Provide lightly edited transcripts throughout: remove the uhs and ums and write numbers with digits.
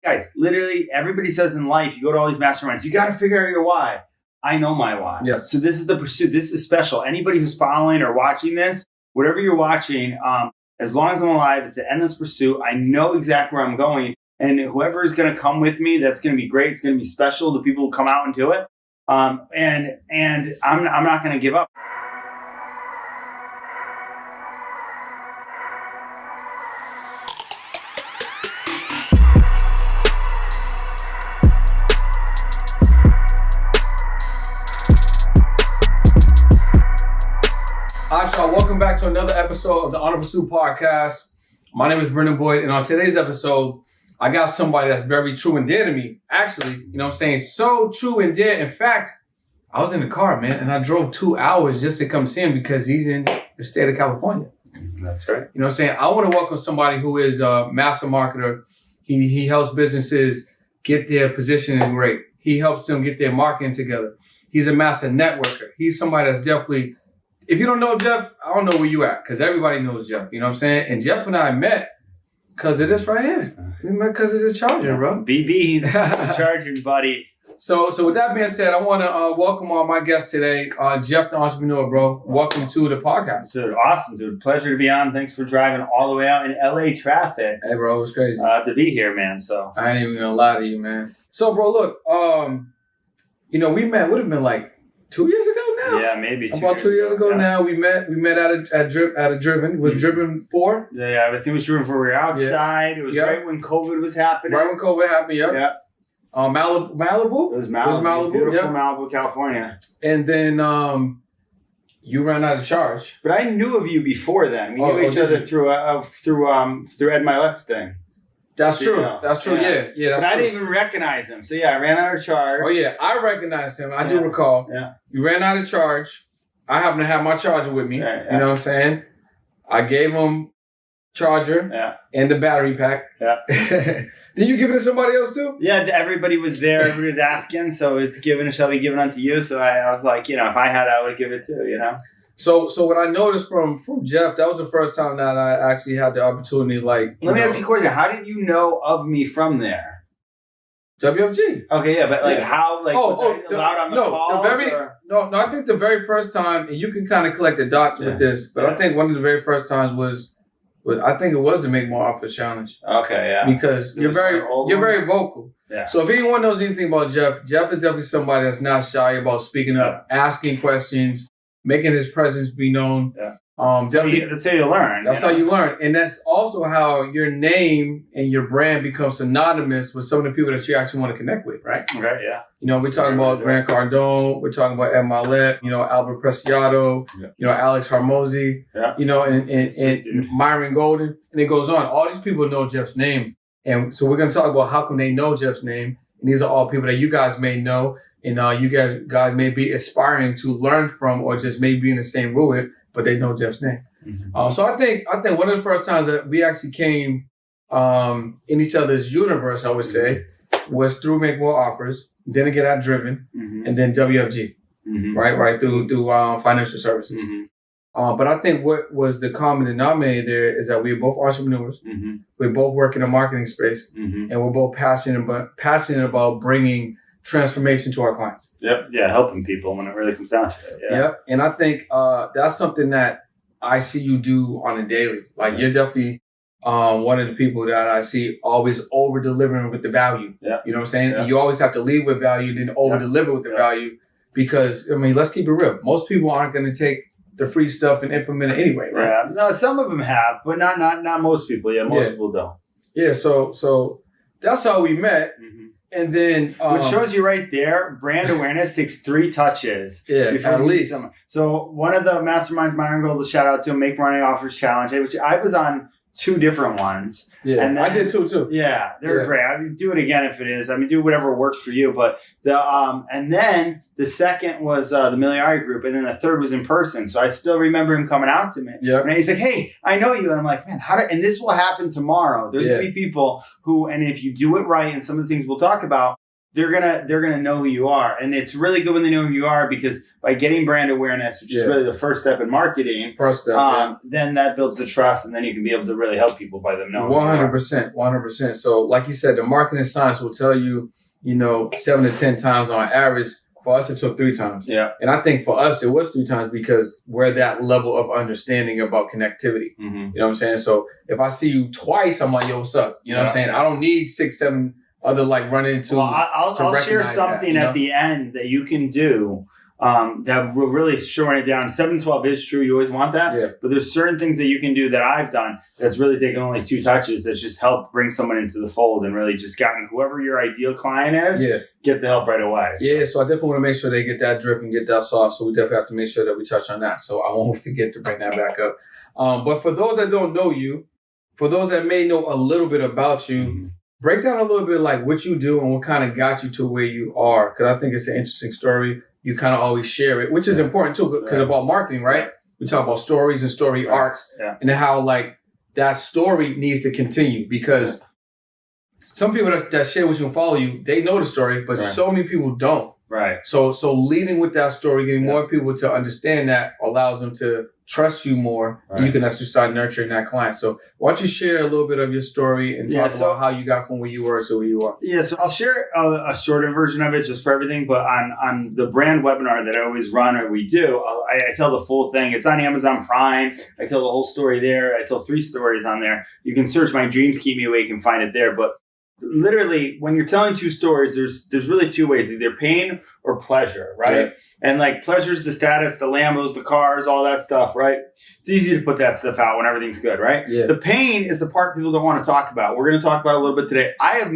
Guys, literally everybody says in life, you go to all these masterminds, you got to figure out your why. I know my why. Yes. So this is the pursuit. This is special. Anybody who's following or watching this, whatever you're watching, as long as I'm alive, it's an endless pursuit. I know exactly where I'm going. And whoever is going to come with me, that's going to be great. It's going to be special. The people who come out and do it. And I'm not going to give up. All right, y'all. Welcome back to another episode of the On the Pursuit podcast. My name is Brendan Boyd, and on today's episode, I got somebody that's very true and dear to me. Actually, you know what I'm saying? So true and dear. In fact, I was in the car, man, and I drove 2 hours just to come see him because he's in the state of California. That's right. You know what I'm saying? I want to welcome somebody who is a master marketer. He helps businesses get their positioning right. He helps them get their marketing together. He's a master networker. He's somebody that's definitely... If you don't know Jeff, I don't know where you at, because everybody knows Jeff. You know what I'm saying? And Jeff and I met because of this right here. We met because of this charger, bro. BB, the charging buddy. So with that being said, I want to welcome all my guests today. Jeff, the entrepreneur, bro. Welcome to the podcast. Dude, awesome, dude. Pleasure to be on. Thanks for driving all the way out in LA traffic. Hey, bro, it was crazy. To be here, man. So I ain't even going to lie to you, man. So, bro, look, you know, we met, would have been like 2 years ago now. Yeah, maybe about 2 years ago now. We met at a Driven. Was Driven 4? Yeah, I think it was Driven 4. We were outside. Yeah. It was right when COVID was happening. Right when COVID happened, yeah. Malibu? It was Malibu. Beautiful Malibu, California. And then you ran out of charge. But I knew of you before then. We knew each other through Ed Milet's thing. That's true. That's true. Yeah. That's but I didn't even recognize him. So yeah, I ran out of charge. Oh yeah, I recognized him. I do recall. Yeah. You ran out of charge. I happen to have my charger with me. Yeah. You know what I'm saying? I gave him charger and the battery pack. Yeah. Did you give it to somebody else too? Yeah, everybody was there. Everybody was asking. So it's shall be given unto you. So I was like, you know, if I had, I would give it too, you know? So what I noticed from Jeff, that was the first time that I actually had the opportunity, like... Let me ask you a question. How did you know of me from there? WFG. Okay, yeah, but like how, like, was I allowed on the calls? No, I think the very first time, and you can kind of collect the dots with this, but I think one of the very first times was I think it was the Make More Offers Challenge. Okay, yeah. Because you're very vocal. Yeah. So if anyone knows anything about Jeff is definitely somebody that's not shy about speaking up, asking questions, making his presence be known. Yeah. That's how you learn. That's how you learn. And that's also how your name and your brand becomes synonymous with some of the people that you actually want to connect with, right? Okay, yeah. You know, we're talking about Grant Cardone, we're talking about Ed Milet, you know, Albert Preciado, you know, Alex Hormozy, you know, and Myron Golden, and it goes on. All these people know Jeff's name. And so we're going to talk about how come they know Jeff's name. And these are all people that you guys may know. And you guys may be aspiring to learn from, or just maybe in the same room with, but they know Jeff's name. Mm-hmm. So I think one of the first times that we actually came in each other's universe, I would say, was through Make More Offers, then again at Driven, and then WFG, right through financial services. Mm-hmm. But I think what was the common denominator there is that we're both entrepreneurs. Mm-hmm. We're both work in a marketing space, and we're both passionate about bringing transformation to our clients. Yep. Yeah. Helping people when it really comes down to it. Yeah. Yep. And I think that's something that I see you do on a daily. Like you're definitely one of the people that I see always over delivering with the value. Yeah. You know what I'm saying? Yeah. And you always have to lead with value, then over deliver with the value, because I mean, let's keep it real. Most people aren't going to take the free stuff and implement it anyway. Right? Yeah. No, some of them have, but not most people. Yeah. Most people don't. Yeah. So that's how we met. Mm-hmm. And then... which shows you right there, brand awareness takes 3 touches. Yeah, before at least. So one of the masterminds, Myron Gold, shout out to Make More Offers Challenge, which I was on 2 different ones. Yeah, and then, I did too. Yeah, they're great. I mean, do it again if it is. I mean, do whatever works for you. But and then the second was the Miliari group, and then the third was in person. So I still remember him coming out to me. Yeah, and he's like, "Hey, I know you," and I'm like, "Man, and this will happen tomorrow." There's gonna be people who, and if you do it right, and some of the things we'll talk about, they're gonna know who you are. And it's really good when they know who you are, because by getting brand awareness, which is really the first step in marketing, then that builds the trust, and then you can be able to really help people by them knowing. 100%, 100%. So like you said, the marketing science will tell you, 7 to 10 times on average. For us, it took 3 times. Yeah. And I think for us, it was 3 times because we're that level of understanding about connectivity. Mm-hmm. You know what I'm saying? So if I see you twice, I'm like, yo, what's up? You know what I'm saying? I don't need 6, 7 other running into. Well, I'll share something at the end that you can do that will really shorten it down. 7-12 is true. You always want that. Yeah. But there's certain things that you can do that I've done that's really taken only 2 touches that just help bring someone into the fold and really just gotten whoever your ideal client is, get the help right away. So. Yeah, so I definitely want to make sure they get that drip and get that sauce. So we definitely have to make sure that we touch on that. So I won't forget to bring that back up. But for those that don't know you, for those that may know a little bit about you, break down a little bit like what you do and what kind of got you to where you are. Because I think it's an interesting story. You kind of always share it, which is important too, because about marketing, right? We talk about stories and story arcs and how that story needs to continue, because some people that share with you and follow you, they know the story, but so many people don't. Right. So leading with that story, getting more people to understand that allows them to trust you more, and you can actually start nurturing that client. So why don't you share a little bit of your story and talk about how you got from where you were to where you are? Yeah, so I'll share a shorter version of it just for everything, but on the brand webinar that I always run or we do, I tell the full thing. It's on Amazon Prime. I tell the whole story there. I tell 3 stories on there. You can search My Dreams Keep Me Awake and find it there, but literally, when you're telling 2 stories, there's really 2 ways, either pain or pleasure, right? And pleasure's the status, the Lambos, the cars, all that stuff, right? It's easy to put that stuff out when everything's good, right? Yeah. The pain is the part people don't want to talk about. We're going to talk about it a little bit today. I have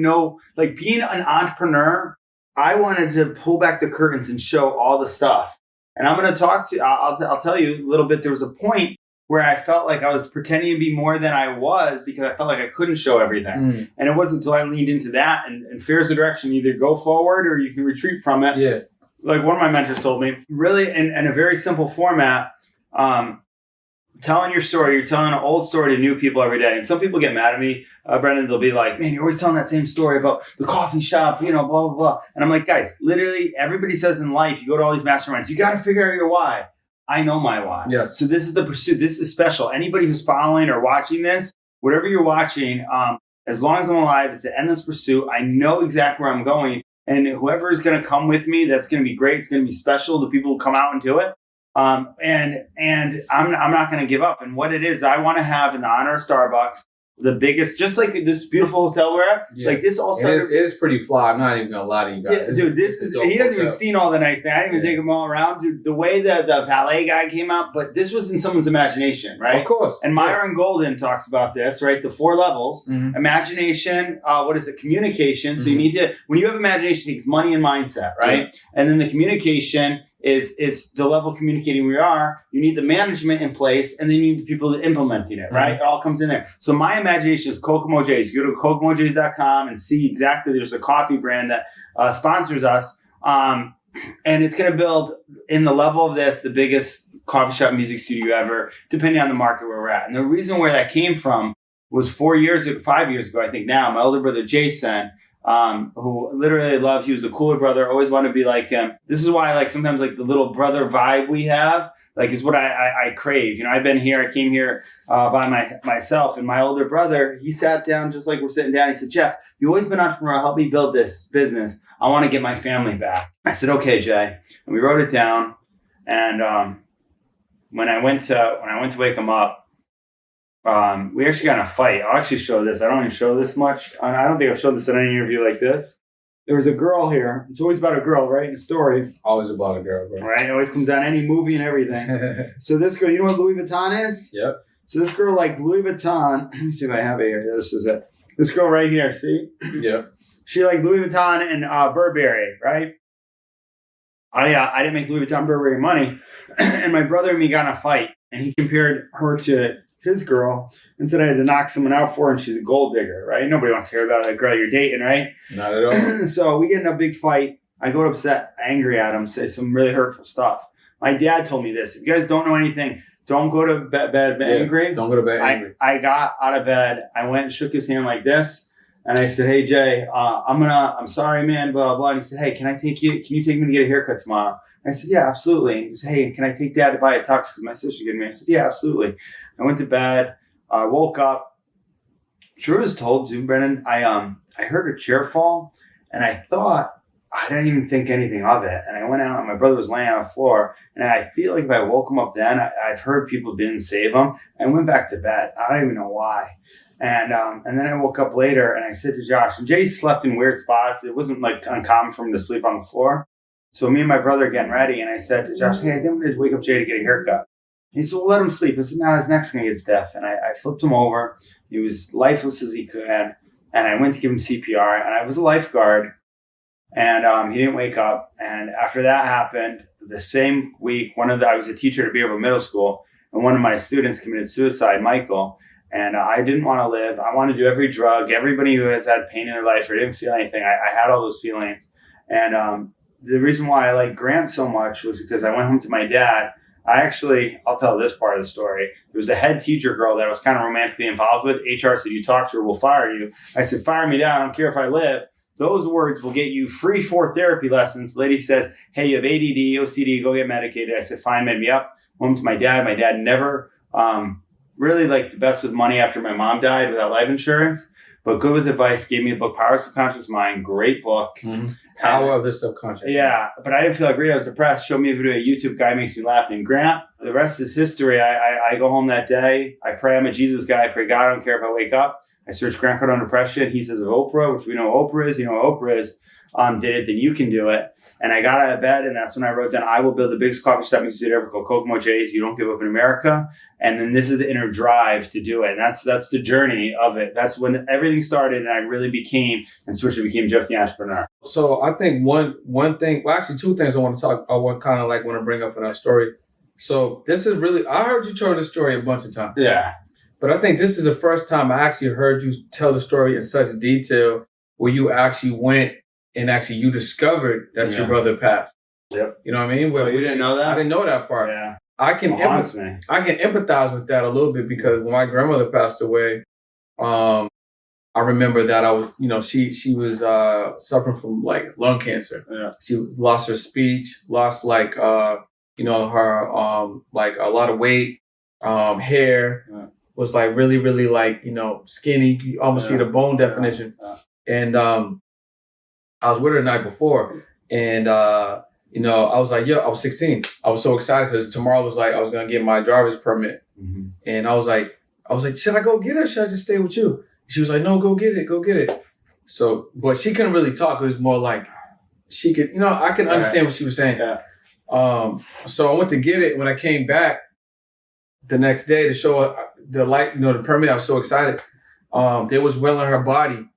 being an entrepreneur, I wanted to pull back the curtains and show all the stuff. And I'm going to I'll tell you a little bit. There was a point where I felt like I was pretending to be more than I was because I felt like I couldn't show everything. And it wasn't until I leaned into that and fear's the direction. Either go forward or you can retreat from it. Yeah. Like one of my mentors told me, really in a very simple format, telling your story, you're telling an old story to new people every day. And some people get mad at me, Brendan, they'll be like, man, you're always telling that same story about the coffee shop, blah, blah, blah. And I'm like, guys, literally everybody says in life, you go to all these masterminds, you got to figure out your why. I know my why. Yes. So this is the pursuit. This is special. Anybody who's following or watching this, whatever you're watching, as long as I'm alive, it's an endless pursuit. I know exactly where I'm going. And whoever is going to come with me, that's going to be great. It's going to be special. The people who come out and do it. And I'm not going to give up. And what it is, I want to have in the honor of Starbucks, the biggest, just like this beautiful hotel we're at. Like this all started. It is pretty fly. I'm not even gonna lie to you guys. Yeah, dude, he hasn't even seen all the nice things. I didn't even take him all around. Dude, the way that the valet guy came out, but this was in someone's imagination, right? Of course. And Myron Golden talks about this, right? The 4 levels: imagination. What is it? Communication. So you need to, when you have imagination, it takes money and mindset, right? And then the communication is the level of communicating we are. You need the management in place, and then you need the people implementing it, right? It all comes in there. So my imagination is Kokomo J's. You go to KokomoJ's.com and see exactly, there's a coffee brand that sponsors us. And it's going to build, in the level of this, the biggest coffee shop music studio ever, depending on the market where we're at. And the reason where that came from was 5 years ago, I think now, my older brother, Jason, who literally loved, he was the cooler brother, always wanted to be like him. This is why, sometimes, the little brother vibe we have, is what I crave. I came here by myself, and my older brother, he sat down just like we're sitting down. He said, Jeff, you've always been an entrepreneur. Help me build this business. I want to get my family back. I said, okay, Jay. And we wrote it down. And when I went to wake him up, we actually got in a fight. I'll actually show this. I don't even show this much. I don't think I've showed this in any interview like this. There was a girl here. It's always about a girl, right? In a story. Always about a girl, bro. Right? It always comes down any movie and everything. So this girl, you know what Louis Vuitton is? Yep. So this girl Louis Vuitton. Let me see if I have it here. This is it. This girl right here, see? Yep. She liked Louis Vuitton and Burberry, right? I didn't make Louis Vuitton Burberry money. And my brother and me got in a fight. And he compared her to his girl and said I had to knock someone out for her, and she's a gold digger, right? Nobody wants to hear about that girl you're dating, right? Not at all. So we get in a big fight. I go upset, angry at him, say some really hurtful stuff. My dad told me this. If you guys don't know anything, don't go to bed angry. Don't go to bed angry. I got out of bed. I went and shook his hand like this. And I said, hey, Jay, I'm sorry, man, blah, blah, blah. And he said, hey, can you take me to get a haircut tomorrow? And I said, yeah, absolutely. And he said, hey, can I take Dad to buy a tux because my sister gave me? I said, yeah, absolutely. I went to bed. I woke up. Sure was told to, Brendan, I heard a chair fall and I thought, I didn't even think anything of it. And I went out and my brother was laying on the floor. And I feel like if I woke him up then, I've heard people didn't save him. I went back to bed. I don't even know why. And then I woke up later and I said to Josh, and Jay slept in weird spots. It wasn't like uncommon for him to sleep on the floor. So me and my brother getting ready. And I said to Josh, hey, I think I'm going to wake up Jay to get a haircut. And he said, well, let him sleep. I said, no, his neck's going to get stiff. And I flipped him over. He was lifeless as he could. And I went to give him CPR. And I was a lifeguard. And he didn't wake up. And after that happened, the same week, I was a teacher at Beaverville Middle School. And one of my students committed suicide, Michael. And I didn't want to live. I wanted to do every drug. Everybody who has had pain in their life or didn't feel anything, I had all those feelings. And the reason why I like Grant so much was because I went home to my dad. I'll tell this part of the story. There was the head teacher girl that I was kind of romantically involved with. HR said, you talk to her, we'll fire you. I said, fire me down. I don't care if I live. Those words will get you free 4 therapy lessons. The lady says, hey, you have ADD, OCD, go get medicated. I said, fine, made me up. Home to my dad. My dad never really like the best with money after my mom died without life insurance, but good with advice. Gave me the book, Power of Subconscious Mind. Great book. Mm-hmm. Power of the Subconscious. Yeah, but I didn't feel like great. I was depressed. Showed me a video, a YouTube guy makes me laugh named Grant. The rest is history. I go home that day. I pray. I'm a Jesus guy. I pray God. I don't care if I wake up. I search Grant Cardone depression. He says of Oprah, which we know Oprah is. You know what Oprah is. Did it, then you can do it. And I got out of bed, and that's when I wrote down, I will build the biggest coffee shop institute ever called Kokomo J's. You don't give up in America. And then this is the inner drive to do it. And that's the journey of it. That's when everything started, and I really became Jeff the Entrepreneur. So I think one thing, well, actually 2 things I want to bring up in our story. So this is really, I heard you tell this story a bunch of times. Yeah. But I think this is the first time I actually heard you tell the story in such detail where you actually went and actually you discovered that your brother passed. Yep. You know what I mean? You didn't know that? I didn't know that part. Yeah. I can empathize with that a little bit because when my grandmother passed away, I remember that I was, she was suffering from like lung cancer. Yeah. She lost her speech, lost her like a lot of weight, hair, was like really, really like, skinny. You almost see the bone definition. Yeah. And I was with her the night before, and I was like, I was 16. I was so excited because tomorrow was like I was gonna get my driver's permit, and I was like, should I go get her? Should I just stay with you? She was like, no, go get it. So, but she couldn't really talk. It was more like she could, I could understand what she was saying. Yeah. So I went to get it. When I came back the next day to show the light, the permit, I was so excited. They was wheeling her body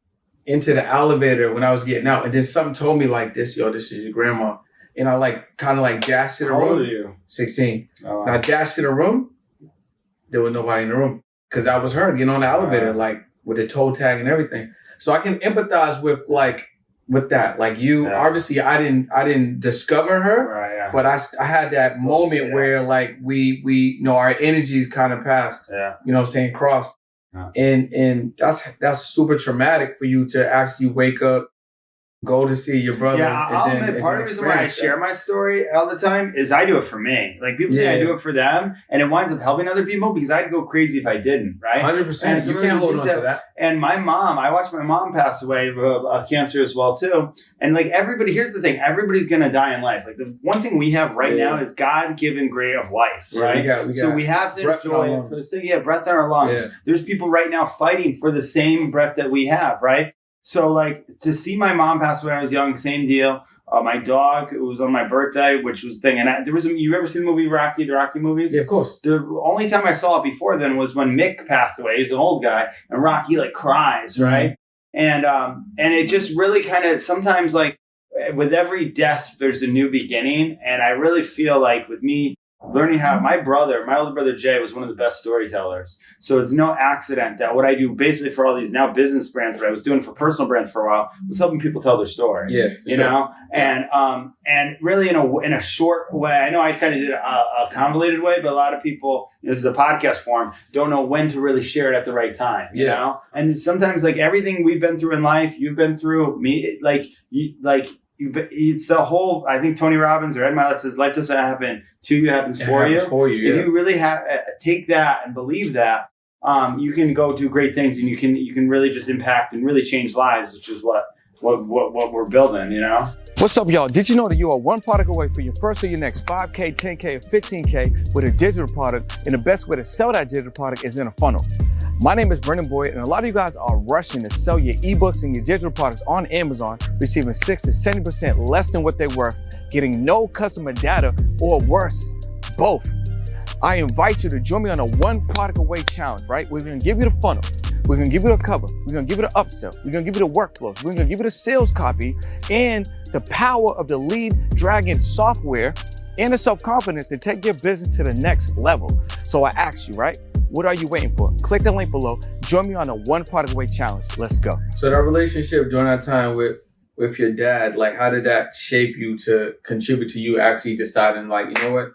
into the elevator when I was getting out, and then something told me like this is your grandma, and I kind of dashed to the room. How old are you? 16. Oh, wow. And I dashed to the room. There was nobody in the room because that was her getting on the elevator, with the toe tag and everything. So I can empathize with that. Like you, obviously, I didn't discover her, but I had that moment where we our energies kind of passed. Yeah. Crossed. Yeah. And that's super traumatic for you to actually wake up, go to see your brother. Yeah, I'll admit, part of the reason why I share my story all the time is I do it for me. Like people think I do it for them, and it winds up helping other people because I'd go crazy if I didn't, right? 100%. You can't hold on to that. And my mom, I watched my mom pass away of cancer as well too. And everybody, here's the thing: everybody's gonna die in life. Like the one thing we have right now is God-given grace of life, right? So we have to enjoy it for the thing. Yeah, breath in our lungs. Yeah. There's people right now fighting for the same breath that we have, right? So to see my mom pass away when I was young, same deal. My dog, it was on my birthday, which was the thing. And you ever seen the movie Rocky, the Rocky movies? Yeah, of course. The only time I saw it before then was when Mick passed away. He's an old guy, and Rocky cries, right? And it just really kind of sometimes with every death, there's a new beginning. And I really feel like with me learning how my older brother Jay was one of the best storytellers. So it's no accident that what I do basically for all these now business brands, what I was doing for personal brands for a while, was helping people tell their story. Yeah, you know, and really in a short way. I know I kind of did a convoluted way, but a lot of people, this is a podcast form, don't know when to really share it at the right time. You know, and sometimes like everything we've been through in life, you've been through, it's the whole, I think Tony Robbins or Ed Mylett says, life doesn't happen to you, it happens for you. If you really take that and believe that, you can go do great things, and you can really just impact and really change lives, which is what we're building, you know? What's up, y'all? Did you know that you are one product away for your first or your next 5K, 10K, or 15K with a digital product, and the best way to sell that digital product is in a funnel? My name is Brendan Boyd, and a lot of you guys are rushing to sell your ebooks and your digital products on Amazon, receiving 60 to 70% less than what they're worth, getting no customer data, or worse, both. I invite you to join me on a one product away challenge, right? We're gonna give you the funnel. We're gonna give you the cover. We're gonna give you the upsell. We're gonna give you the workflows. We're gonna give you the sales copy and the power of the lead dragon software and the self-confidence to take your business to the next level. So I ask you, right? What are you waiting for? Click the link below. Join me on a one product away challenge. Let's go. So that relationship during that time with your dad, like how did that shape you to contribute to you actually deciding like, you know what,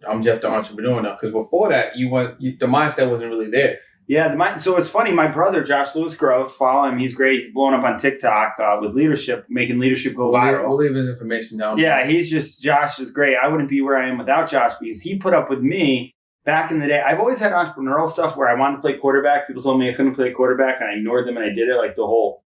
I'm Jeff the entrepreneur now? Because before that, the mindset wasn't really there. Yeah, so it's funny. My brother, Josh Lewis Groves, follow him. He's great. He's blowing up on TikTok with leadership, making leadership go viral. We'll leave his information down. Yeah, Josh is great. I wouldn't be where I am without Josh because he put up with me back in the day. I've always had entrepreneurial stuff where I wanted to play quarterback. People told me I couldn't play quarterback, and I ignored them, and I did it like the whole,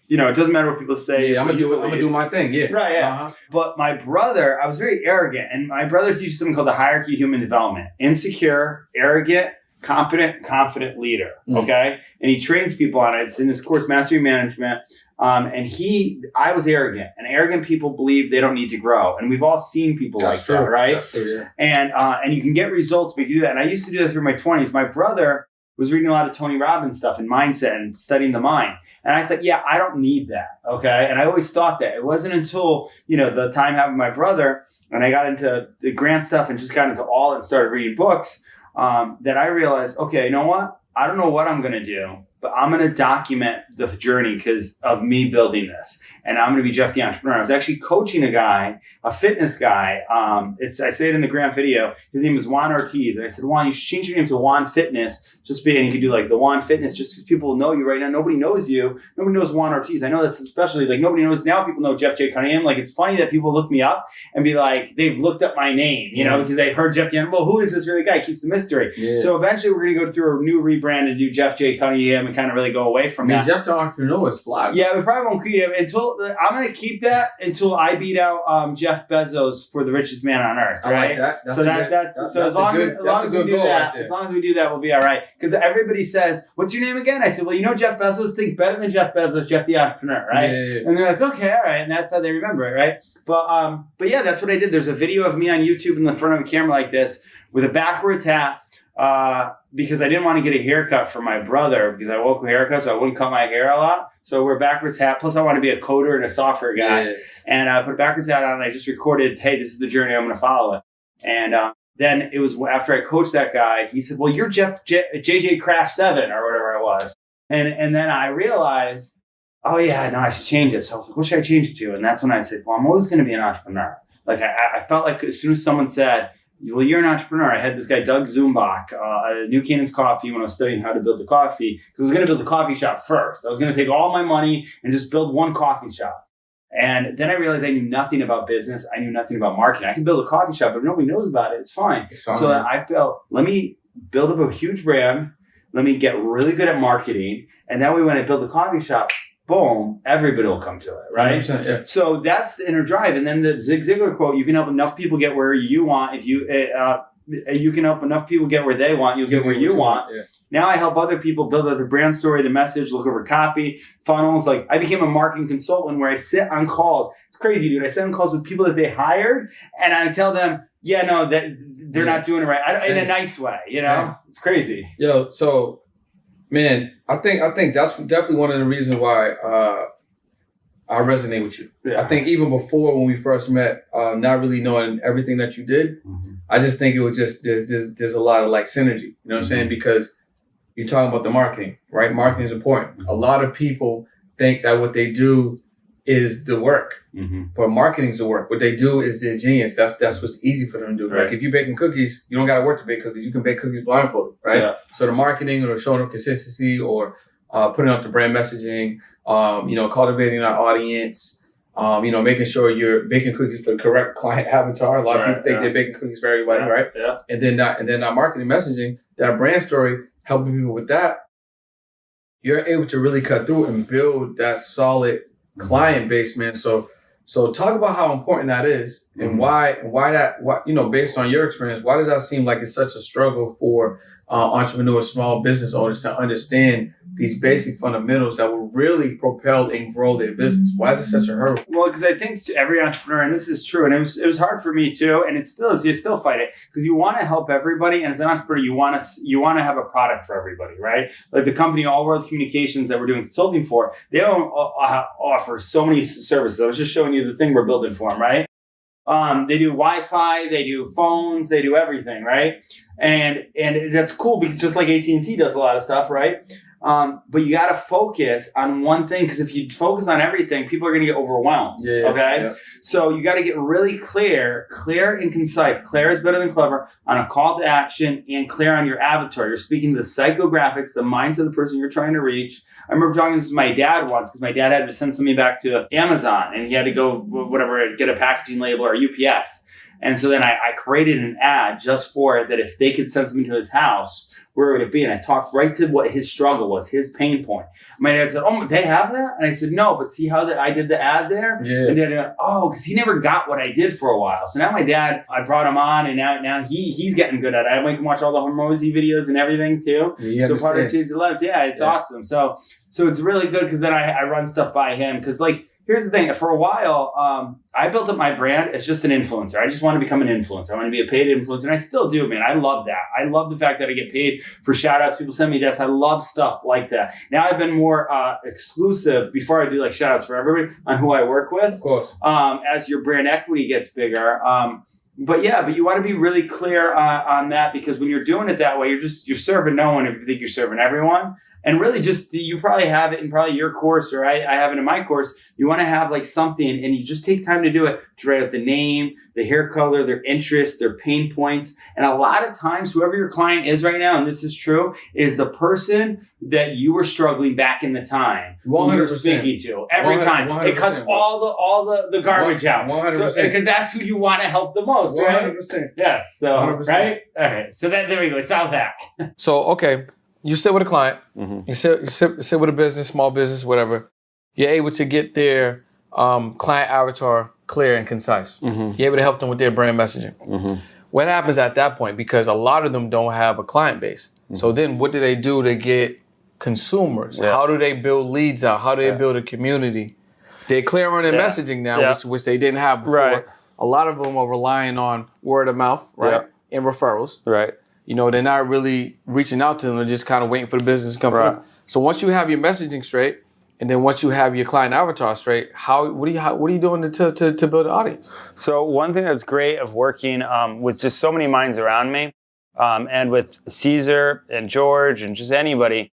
it doesn't matter what people say. Yeah, I'm gonna do my thing. Yeah, right. Yeah. Uh-huh. But my brother, I was very arrogant, and my brother teaches something called the hierarchy of human development: insecure, arrogant, competent, confident leader. Okay, and he trains people on it. It's in this course, Mastery Management. I was arrogant, and arrogant people believe they don't need to grow, and we've all seen people that, right? That's true. Yeah. And you can get results if you do that. And I used to do that through my 20s. My brother was reading a lot of Tony Robbins stuff and mindset and studying the mind. And I thought, I don't need that. Okay. And I always thought that. It wasn't until, the time having my brother and I got into the grant stuff and just got into all and started reading books, that I realized, okay, you know what? I don't know what I'm going to do, but I'm going to document the journey because of me building this. And I'm going to be Jeff the Entrepreneur. I was actually coaching a guy, a fitness guy. I say it in the grant video. His name is Juan Ortiz. And I said, Juan, you should change your name to Juan Fitness. And you could do like the Juan Fitness just because people know you right now. Nobody knows you. Nobody knows Juan Ortiz. I know that's especially like nobody knows now. People know Jeff J. Cunningham. Like it's funny that people look me up and be like, they've looked up my name, because they've heard Jeff the Well, who is this really guy? It keeps the mystery. Yeah. So eventually we're going to go through a new rebrand and do Jeff J. Cunningham and kind of really go away from that. Jeff the Entrepreneur is fly. Yeah, we probably won't keep it I'm going to keep that until I beat out Jeff Bezos for the richest man on earth. Right. I like that. As long as we do that, we'll be all right. Because everybody says, "What's your name again?" I said, "Well, Jeff Bezos. Think better than Jeff Bezos. Jeff the Entrepreneur, right?" Yeah. And they're like, "Okay, all right," and that's how they remember it, right? But yeah, that's what I did. There's a video of me on YouTube in the front of a camera like this with a backwards hat. Because I didn't want to get a haircut for my brother because I woke with haircut, so I wouldn't cut my hair a lot. So I wear a backwards hat. Plus, I want to be a coder and a software guy. Yeah. And I put a backwards hat on and I just recorded, hey, this is the journey I'm going to follow it. And then it was after I coached that guy, he said, well, you're JJ Crash 7 or whatever it was. And then I realized, oh, yeah, no, I should change it. So I was like, what should I change it to? And that's when I said, well, I'm always going to be an entrepreneur. Like I felt like as soon as someone said, well, you're an entrepreneur. I had this guy, Doug Zumbach, at New Cannon's Coffee when I was studying how to build a coffee. Because I was going to build a coffee shop first. I was going to take all my money and just build one coffee shop. And then I realized I knew nothing about business. I knew nothing about marketing. I can build a coffee shop, but if nobody knows about it, it's fine. So I felt, let me build up a huge brand. Let me get really good at marketing. And that way when I build a coffee shop, boom, everybody will come to it, right? Yeah. So that's the inner drive. And then the Zig Ziglar quote, you can help enough people get where you want. If you can help enough people get where they want, you'll get where you want. Yeah. Now I help other people build out the brand story, the message, look over copy, funnels. Like I became a marketing consultant where I sit on calls. It's crazy, dude. I sit on calls with people that they hired and I tell them, that they're not doing it right. In a nice way, It's crazy. Yo, so man, I think that's definitely one of the reasons why I resonate with you. Yeah. I think even before when we first met, not really knowing everything that you did, I just think it was just there's a lot of like synergy. You know what I'm saying? Because you're talking about the marketing, right? Marketing is important. A lot of people think that what they do is the work, but marketing is the work. What they do is their genius. That's what's easy for them to do. Right. Like if you're baking cookies, you don't got to work to bake cookies. You can bake cookies blindfolded, right? Yeah. So the marketing or showing up consistency or putting up the brand messaging, cultivating our audience, making sure you're baking cookies for the correct client avatar. A lot of people think they're baking cookies for everybody, right? Yeah. And then that marketing messaging, that brand story, helping people with that, you're able to really cut through and build that solid client base, man. So talk about how important that is and why based on your experience, why does that seem like it's such a struggle for entrepreneurs, small business owners to understand these basic fundamentals that will really propel and grow their business? Why is it such a hurdle? Well, because I think every entrepreneur, and this is true, and it was hard for me too, and it still is. You still fight it because you want to help everybody, and as an entrepreneur, you want to have a product for everybody, right? Like the company All World Communications that we're doing consulting for, they don't offer so many services. I was just showing you the thing we're building for them, right? They do Wi-Fi, they do phones, they do everything, right? And that's cool because just like AT&T does a lot of stuff, right? But you got to focus on one thing because if you focus on everything, people are going to get overwhelmed. Okay. Yeah. So you got to get really clear and concise. Clear is better than clever on a call to action and clear on your avatar. You're speaking the psychographics, the mindset of the person you're trying to reach. I remember talking this with my dad once because my dad had to send something back to Amazon and he had to go get a packaging label or UPS. And so then I created an ad just for it that if they could send something to his house, where would it be? And I talked right to what his struggle was, his pain point. My dad said, "Oh, they have that?" And I said, "No, but see how I did the ad there?" Yeah. And Dad, because he never got what I did for a while. So now my dad, I brought him on, and now he's getting good at it. I make him watch all the Hormozy videos and everything too. Yeah, so part of Change the Lives. Yeah, it's awesome. So it's really good because then I run stuff by him because here's the thing. For a while, I built up my brand as just an influencer. I just want to become an influencer. I want to be a paid influencer. And I still do, man. I love that. I love the fact that I get paid for shout outs. People send me this. I love stuff like that. Now I've been more exclusive before I do shout outs for everybody on who I work with. Of course. As your brand equity gets bigger. But you want to be really clear on that because when you're doing it that way, you're serving no one if you think you're serving everyone. And really you probably have it in probably your course or I have it in my course. You want to have something and you just take time to do it, to write out the name, the hair color, their interests, their pain points. And a lot of times, whoever your client is right now, and this is true, is the person that you were struggling back in the time. 100%. You're speaking to every time. 100%. It cuts all the garbage out. 100%. Because that's who you want to help the most, right? 100%. Yes. So, 100%. Right? All right. So there we go. Solve that. So, okay. You sit with a client, you sit with a business, small business, whatever. You're able to get their client avatar clear and concise. You're able to help them with their brand messaging. What happens at that point? Because a lot of them don't have a client base. So then what do they do to get consumers? Yeah. How do they build leads out? How do they build a community? They're clear on their messaging now, which they didn't have before. Right. A lot of them are relying on word of mouth, right? And referrals. Right. They're not really reaching out to them. They're just kind of waiting for the business to come through. So once you have your messaging straight, and then once you have your client avatar straight, what are you doing to build an audience? So one thing that's great of working with just so many minds around me, and with Caesar and George and just anybody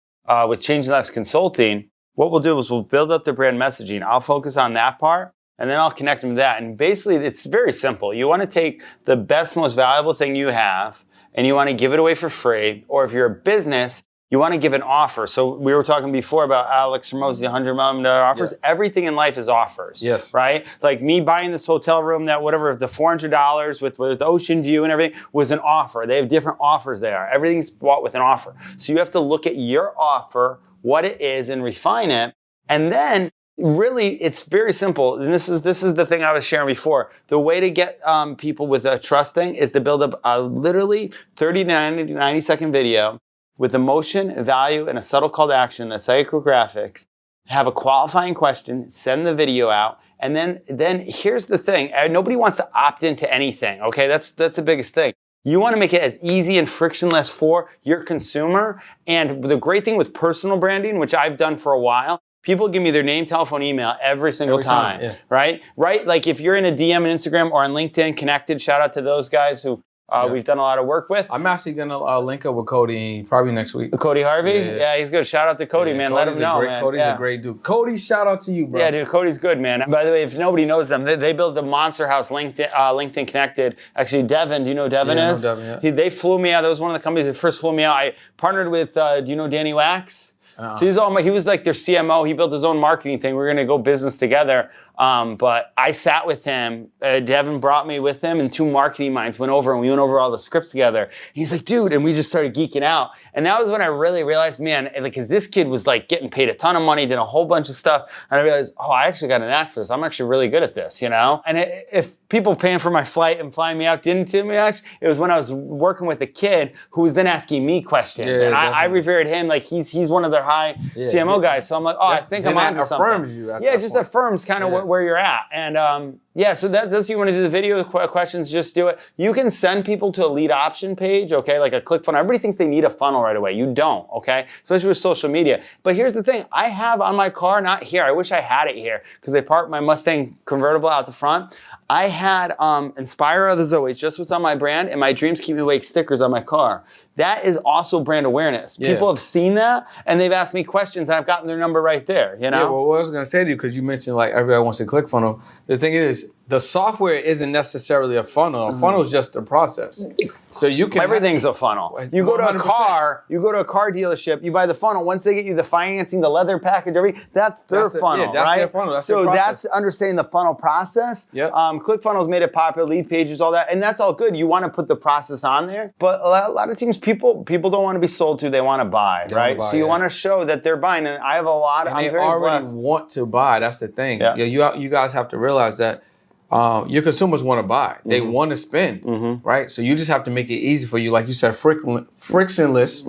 with Change Lives Consulting, what we'll do is we'll build up their brand messaging. I'll focus on that part. And then I'll connect them to that. And basically, it's very simple. You want to take the best, most valuable thing you have, and you want to give it away for free. Or if you're a business, you want to give an offer. So we were talking before about Alex Hormozy, $100 million offers. Yeah. Everything in life is offers. Yes. Right? Like me buying this hotel room, that whatever, the $400 with ocean view and everything was an offer. They have different offers there. Everything's bought with an offer. So you have to look at your offer, what it is, and refine it. And then really, it's very simple. And this is the thing I was sharing before. The way to get people with a trust thing is to build up a literally 30 to 90 second video with emotion, value, and a subtle call to action, the psychographics. Have a qualifying question, send the video out, and then here's the thing. Nobody wants to opt into anything, okay? That's the biggest thing. You want to make it as easy and frictionless for your consumer. And the great thing with personal branding, which I've done for a while, people give me their name, telephone, email every single time, right? Right? Like if you're in a DM on Instagram or on LinkedIn, connected, shout out to those guys who We've done a lot of work with. I'm actually going to link up with Cody probably next week. Cody Harvey? Yeah, he's good. Shout out to Cody, man. Let him know, man. Cody's a great dude. Cody, shout out to you, bro. Yeah, dude, Cody's good, man. By the way, if nobody knows them, they built a monster house, LinkedIn connected. Actually, Devin, do you know who Devin is? I know Devin, yeah. They flew me out. That was one of the companies that first flew me out. I partnered with, do you know Danny Wax? So he was like their CMO. He built his own marketing thing. We were going to go business together. But I sat with him. Devin brought me with him, and two marketing minds went over, and we went over all the scripts together. And he's like, dude, and we just started geeking out. And that was when I really realized, man, because this kid was like getting paid a ton of money, did a whole bunch of stuff. And I realized, I actually got an knack for this. I'm actually really good at this, you know? And if people paying for my flight and flying me out didn't do much, it was when I was working with a kid who was then asking me questions. And I revered him like he's one of their high CMO guys. So I'm like, I think I'm onto something. Affirms you. Yeah, it just affirms kind of where you're at. And so that's you want to do the video questions, just do it. You can send people to a lead option page, okay, like a click funnel. Everybody thinks they need a funnel right away. You don't, okay, especially with social media. But here's the thing. I have on my car, not here, I wish I had it here because they parked my Mustang convertible out the front. I had Inspire Others Always, just what's on my brand, and My Dreams Keep Me Awake stickers on my car. That is also brand awareness. Yeah. People have seen that, and they've asked me questions, and I've gotten their number right there, you know? Yeah, well, what I was going to say to you, because you mentioned, like, everybody wants a ClickFunnels. The thing is, the software isn't necessarily a funnel. A funnel is just a process. So you can... Everything's a funnel. You go to a car, dealership, you buy the funnel. Once they get you the financing, the leather package, everything, that's their funnel, that's their funnel. That's their process. That's understanding the funnel process. Yep. ClickFunnels made it popular, lead pages, all that, and that's all good. You want to put the process on there, but a lot of times people don't want to be sold to, they want to buy, right? So you want to show that they're buying, and I have a lot. And they already want to buy. That's the thing. Yeah. You guys have to realize that your consumers want to buy. They want to spend, right? So you just have to make it easy for you, like you said, frictionless,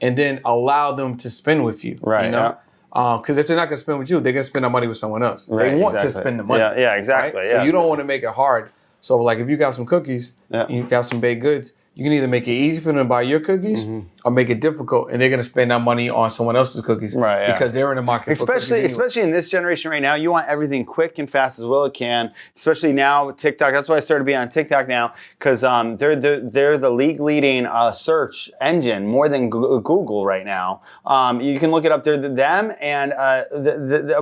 and then allow them to spend with you, right? You know? Because if they're not going to spend with you, they're going to spend their money with someone else. Right, they want to spend the money. Yeah, exactly. Right? So you don't want to make it hard. So like if you got some cookies, you got some baked goods, you can either make it easy for them to buy your cookies or make it difficult, and they're going to spend that money on someone else's cookies because they're in the market for cookies anyway. Especially in this generation right now, you want everything quick and fast as well as it can, especially now with TikTok. That's why I started being on TikTok now, because they're the leading search engine more than Google right now. You can look it up. They're them, and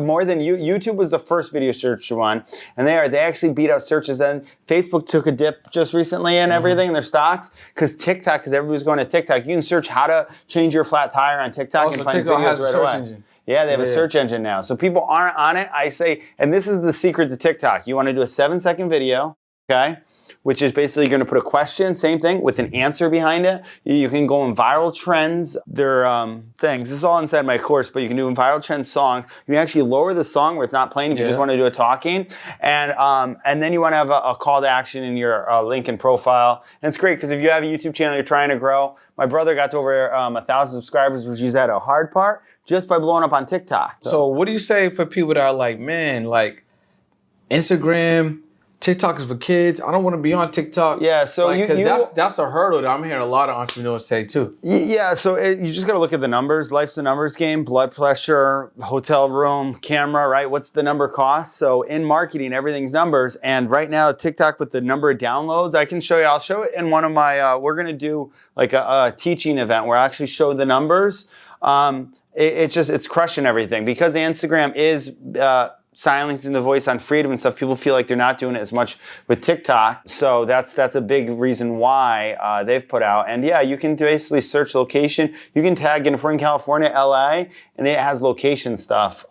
more than YouTube was the first video search one, and they actually beat out searches. And Facebook took a dip just recently and everything in their stocks. Because everybody's going to TikTok. You can search how to change your flat tire on TikTok and find TikTok videos has right a search away. Engine. Yeah, they have a search engine now. So people aren't on it. I say, and this is the secret to TikTok. You want to do a 7-second video, okay? Which is basically going to put a question, same thing, with an answer behind it. You can go in viral trends. They're things. This is all inside my course, but you can do in viral trend songs. You can actually lower the song where it's not playing if you just want to do a talking. And then you want to have a call to action in your LinkedIn profile. And it's great because if you have a YouTube channel you're trying to grow, my brother got to over 1,000 subscribers, which is at a hard part, just by blowing up on TikTok. So what do you say for people that are like, man, like Instagram, TikTok is for kids. I don't want to be on TikTok. Yeah, so because that's a hurdle that I'm hearing a lot of entrepreneurs say too. Yeah, so you just got to look at the numbers. Life's the numbers game. Blood pressure, hotel room, camera, right? What's the number cost? So in marketing, everything's numbers. And right now, TikTok with the number of downloads, I can show you. I'll show it in one of my. We're gonna do like a teaching event where I actually show the numbers. It's crushing everything because Instagram is. Silencing the voice on freedom and stuff. People feel like they're not doing it as much with TikTok. So that's a big reason why they've put out. And yeah, you can basically search location. You can tag in, if we're in California, LA, and it has location stuff.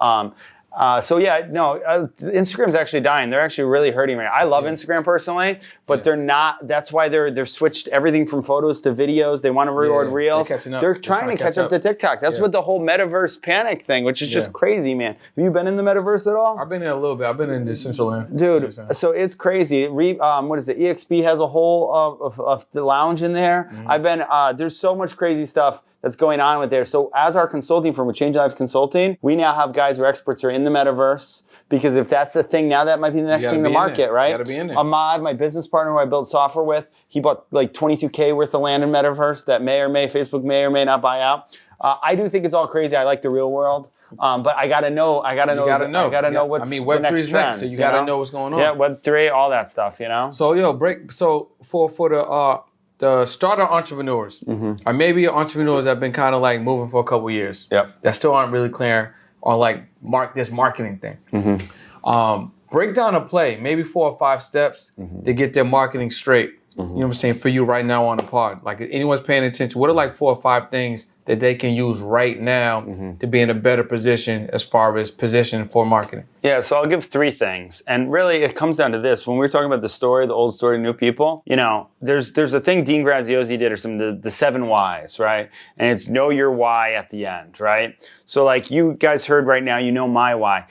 Instagram's actually dying. They're actually really hurting right now. I love Instagram personally, but they're not. That's why they're switched everything from photos to videos. They want to reward reels. They're trying to catch up to TikTok. That's what the whole metaverse panic thing, which is just crazy, man. Have you been in the metaverse at all? I've been in a little bit. I've been in the central land. Dude, so it's crazy. What is it? EXP has a whole of the lounge in there. I've been, there's so much crazy stuff that's going on with there. So as our consulting firm with Change Lives Consulting, we now have guys who are experts who are in the metaverse, because if that's the thing now, that might be the next thing to market, right? You gotta be in there. Ahmad, my business partner who I built software with, he bought like $22K worth of land in metaverse that Facebook may or may not buy out. I do think it's all crazy. I like the real world. But I gotta know what's Web3 is next, so you gotta know what's going on. Yeah, Web3, all that stuff, you know? So for the the starter entrepreneurs, or maybe entrepreneurs that have been kind of like moving for a couple years, that still aren't really clear on like this marketing thing. Break down a play, maybe 4 or 5 steps to get their marketing straight. You know what I'm saying? For you right now on the pod. Like if anyone's paying attention, what are like 4 or 5 things that they can use right now to be in a better position as far as position for marketing? Yeah, so I'll give 3 things. And really it comes down to this. When we're talking about the story, the old story to new people, you know, there's a thing Dean Graziosi did or something, the 7 whys, right? And it's know your why at the end, right? So like you guys heard right now, you know my why.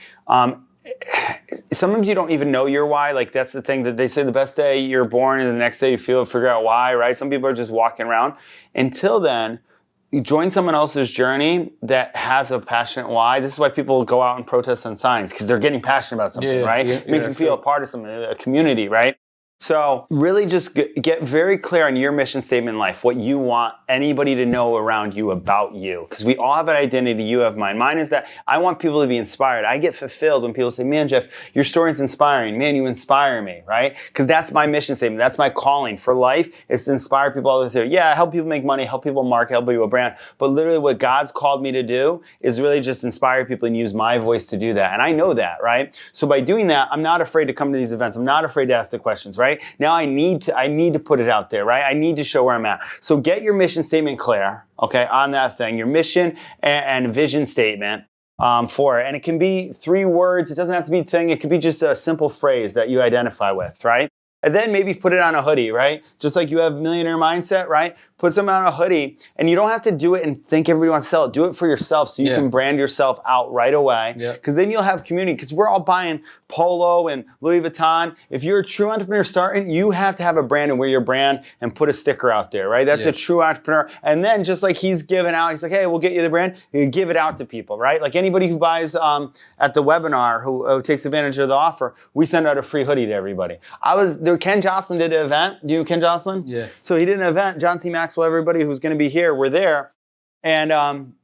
Sometimes you don't even know your why. Like that's the thing that they say the best day you're born is the next day you figure out why, right? Some people are just walking around. Until then, you join someone else's journey that has a passionate why. This is why people go out and protest on signs, because they're getting passionate about something, right? It makes them feel a part of something, a community, right? So really just get very clear on your mission statement in life, what you want anybody to know around you about you. Because we all have an identity, you have mine. Mine is that I want people to be inspired. I get fulfilled when people say, man, Jeff, your story is inspiring. Man, you inspire me, right? Because that's my mission statement. That's my calling for life, is to inspire people all the way through. Yeah, help people make money, help people market, help people brand. But literally what God's called me to do is really just inspire people and use my voice to do that. And I know that, right? So by doing that, I'm not afraid to come to these events. I'm not afraid to ask the questions, right? Now I need to put it out there, right? I need to show where I'm at. So get your mission statement clear, okay, on that thing, your mission and vision statement for it. And it can be 3 words. It doesn't have to be a thing. It could be just a simple phrase that you identify with, right? And then maybe put it on a hoodie, right? Just like you have millionaire mindset, right? Put something on a hoodie, and you don't have to do it and think everybody wants to sell it. Do it for yourself so you can brand yourself out right away. Because then you'll have community. Because we're all buying Polo and Louis Vuitton. If you're a true entrepreneur starting, you have to have a brand and wear your brand and put a sticker out there, right? That's a true entrepreneur. And then just like he's giving out, he's like, hey, we'll get you the brand. You give it out to people, right? Like anybody who buys at the webinar, who takes advantage of the offer, we send out a free hoodie to everybody. Ken Jocelyn did an event. Do you know Ken Jocelyn? Yeah. So he did an event. John C. Maxwell, everybody who's going to be here, were there. And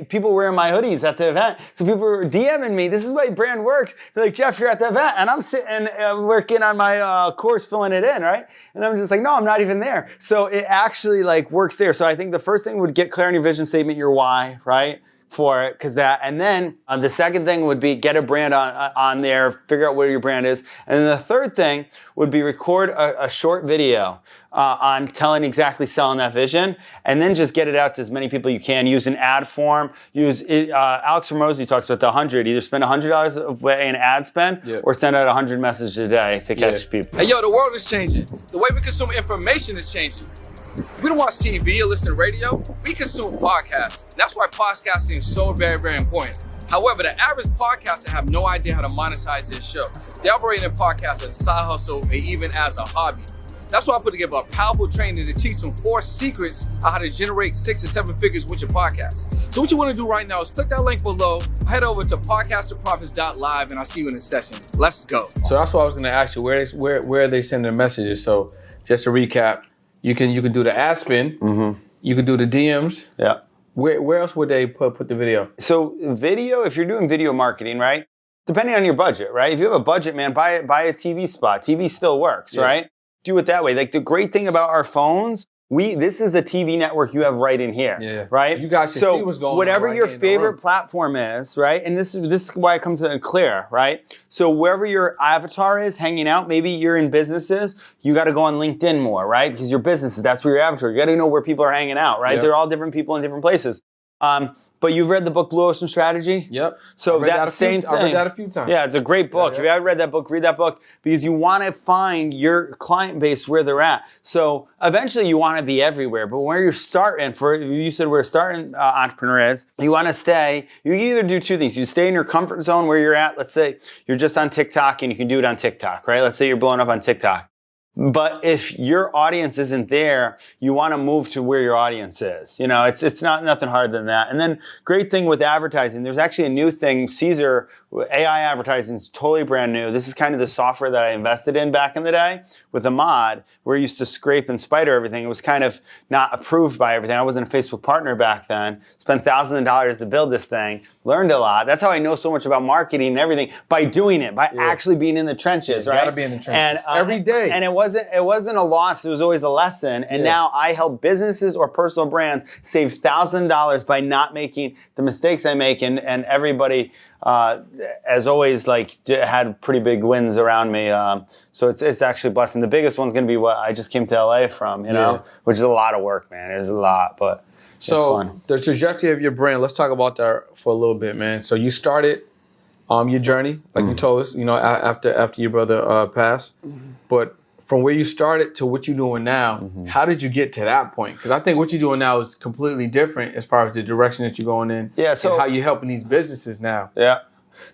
people wearing my hoodies at the event. So people were DMing me. This is why brand works. They're like, Jeff, you're at the event. And I'm sitting working on my course, filling it in, right? And I'm just like, no, I'm not even there. So it actually like works there. So I think the first thing would get clear on your vision statement, your why, right? For it, because that, and then the second thing would be get a brand on there, figure out where your brand is, and then the third thing would be record a short video on telling exactly selling that vision, and then just get it out to as many people you can. Use an ad form. Use Alex Hormozi talks about the 100. Either spend $100 in ad spend, or send out 100 messages a day to catch people. Hey, yo, the world is changing. The way we consume information is changing. We don't watch TV or listen to radio. We consume podcasts. That's why podcasting is so very, very important. However, the average podcaster have no idea how to monetize their show. They operate their podcast as a side hustle or even as a hobby. That's why I put together a powerful training to teach them 4 secrets on how to generate 6 or 7 figures with your podcast. So what you want to do right now is click that link below, head over to podcasterprofits.live, and I'll see you in a session. Let's go. So that's what I was going to ask you. Where are they sending messages? So just to recap, you can do the ad spin. You can do the DMs. Yeah. Where else would they put the video? So video, if you're doing video marketing, right? Depending on your budget, right? If you have a budget, man, buy a TV spot. TV still works, right? Do it that way. Like the great thing about our phones, this is a TV network you have right in here, right? You guys should see what's going on. Whatever your favorite platform is, right? And this is why it comes in clear, right? So wherever your avatar is hanging out, maybe you're in businesses, you got to go on LinkedIn more, right? Because your businesses, that's where your avatar. You got to know where people are hanging out, right? They're all different people in different places. But you've read the book Blue Ocean Strategy? Yep. So that same thing. I read that a few times. Yeah, it's a great book. If you haven't read that book, read that book, because you want to find your client base where they're at. So eventually you want to be everywhere, but where you're starting, you said where a starting entrepreneur is, you want to stay, you can either do 2 things. You stay in your comfort zone where you're at. Let's say you're just on TikTok and you can do it on TikTok, right? Let's say you're blowing up on TikTok. But if your audience isn't there, you want to move to where your audience is. You know, it's not nothing harder than that. And then great thing with advertising, there's actually a new thing. Caesar AI advertising is totally brand new. This is kind of the software that I invested in back in the day with a mod where I used to scrape and spider everything. It was kind of not approved by everything. I wasn't a Facebook partner back then. Spent thousands of dollars to build this thing. Learned a lot. That's how I know so much about marketing and everything, by doing it, by actually being in the trenches, right? You gotta be in the trenches every day. And it wasn't a loss. It was always a lesson. And now I help businesses or personal brands save $1,000 by not making the mistakes I make. And everybody, as always, like had pretty big wins around me. So it's actually a blessing. The biggest one's going to be what I just came to LA from, you know, which is a lot of work, man. It is a lot, but so it's fun. The trajectory of your brand, let's talk about that for a little bit, man. So you started your journey, like you told us, you know, after your brother passed. But from where you started to what you're doing now, how did you get to that point? Because I think what you're doing now is completely different as far as the direction that you're going in. Yeah. So and how you're helping these businesses now. Yeah.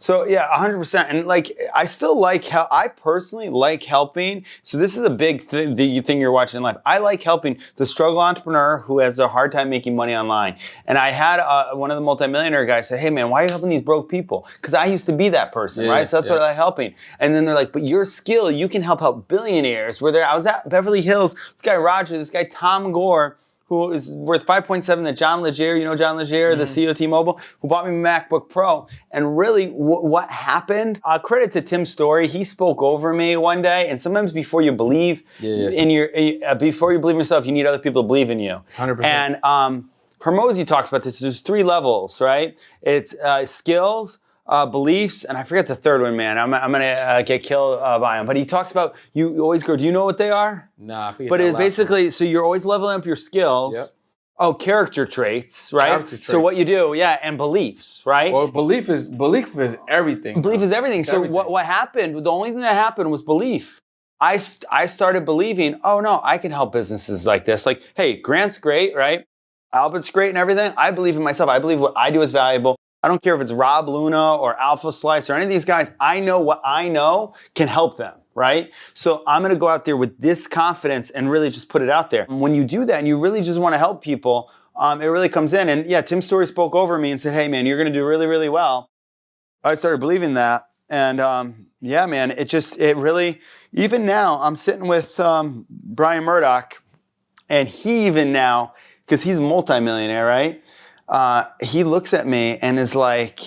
So yeah, 100%. And like, I still like I personally like helping. So this is a big thing, the thing you're watching in life. I like helping the struggle entrepreneur who has a hard time making money online. And I had one of the multimillionaire guys say, hey man, why are you helping these broke people? Because I used to be that person, right? So that's what I like helping. And then they're like, but your skill, you can help billionaires. I was at Beverly Hills, this guy Roger, this guy Tom Gore, who is worth 5.7, that John Legere, you know John Legere, the CEO of T-Mobile, who bought me a MacBook Pro. And really what happened, credit to Tim's story, he spoke over me one day, and sometimes before you believe in yourself, you need other people to believe in you. 100%. And Hormozi talks about this, there's 3 levels, right? It's skills, beliefs, and I forget the third one, man. I'm gonna get killed by him. But he talks about you always go. Do you know what they are? Nah, I forget. But it's basically so you're always leveling up your skills. Yep. Oh, character traits, right? Character traits. So what you do, and beliefs, right? Well, belief is everything. Belief is everything. So what happened? The only thing that happened was belief. I started believing. Oh no, I can help businesses like this. Like, hey, Grant's great, right? Albert's great and everything. I believe in myself. I believe what I do is valuable. I don't care if it's Rob Luna or Alpha Slice or any of these guys. I know what I know can help them, right? So I'm going to go out there with this confidence and really just put it out there. And when you do that and you really just want to help people, it really comes in. And yeah, Tim Story spoke over me and said, hey man, you're going to do really, really well. I started believing that. And yeah, man, it really, even now I'm sitting with Brian Murdoch, and he even now, because he's a multimillionaire, right? He looks at me and is like,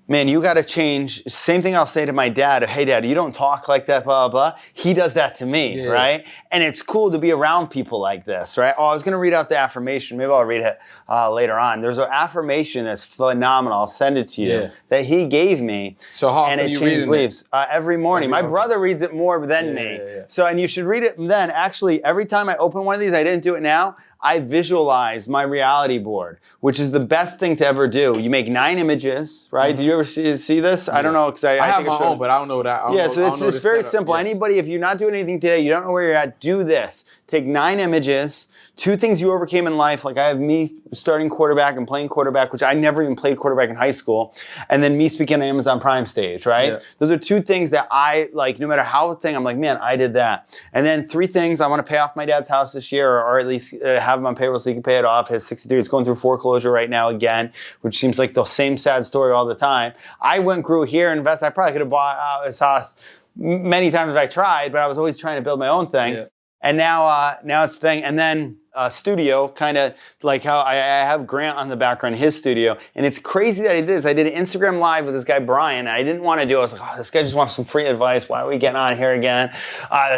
man, you got to change. Same thing I'll say to my dad. Hey, Dad, you don't talk like that, blah, blah, blah. He does that to me, right? And it's cool to be around people like this, right? Oh, I was going to read out the affirmation. Maybe I'll read it later on. There's an affirmation that's phenomenal. I'll send it to you that he gave me. So how often you read it? Every morning. My brother reads it more than me. So, and you should read it then. Actually, every time I open one of these, I didn't do it now, I visualize my reality board, which is the best thing to ever do. You make 9 images, right? Did you ever see this? I don't know, because I have think my own, but I don't know that. So it's very simple. Anybody, if you're not doing anything today, you don't know where you're at, do this. Take 9 images, 2 things you overcame in life, like I have me starting quarterback and playing quarterback, which I never even played quarterback in high school, and then me speaking on Amazon Prime stage, right? Those are 2 things that I, like, no matter how I'm like, man, I did that. And then 3 things, I want to pay off my dad's house this year, or at least have him on payroll so he can pay it off. His 63, it's going through foreclosure right now again, which seems like the same sad story all the time. I grew here, invested. I probably could have bought his house many times if I tried, but I was always trying to build my own thing. And now it's the thing. And then studio, kind of like how I have Grant on the background, his studio. And it's crazy that I did this. I did an Instagram live with this guy, Brian. And I didn't want to do it. I was like, oh, this guy just wants some free advice. Why are we getting on here again?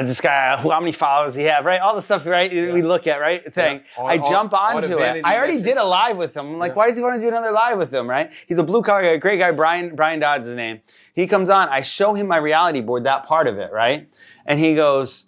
This guy, how many followers does he have, right? All the stuff, right? We look at, right? Thing. I jump onto it. I already did a live with him. I'm like, why does he want to do another live with him, right? He's a blue collar guy, great guy, Brian Dodd's his name. He comes on. I show him my reality board, that part of it, right? And he goes,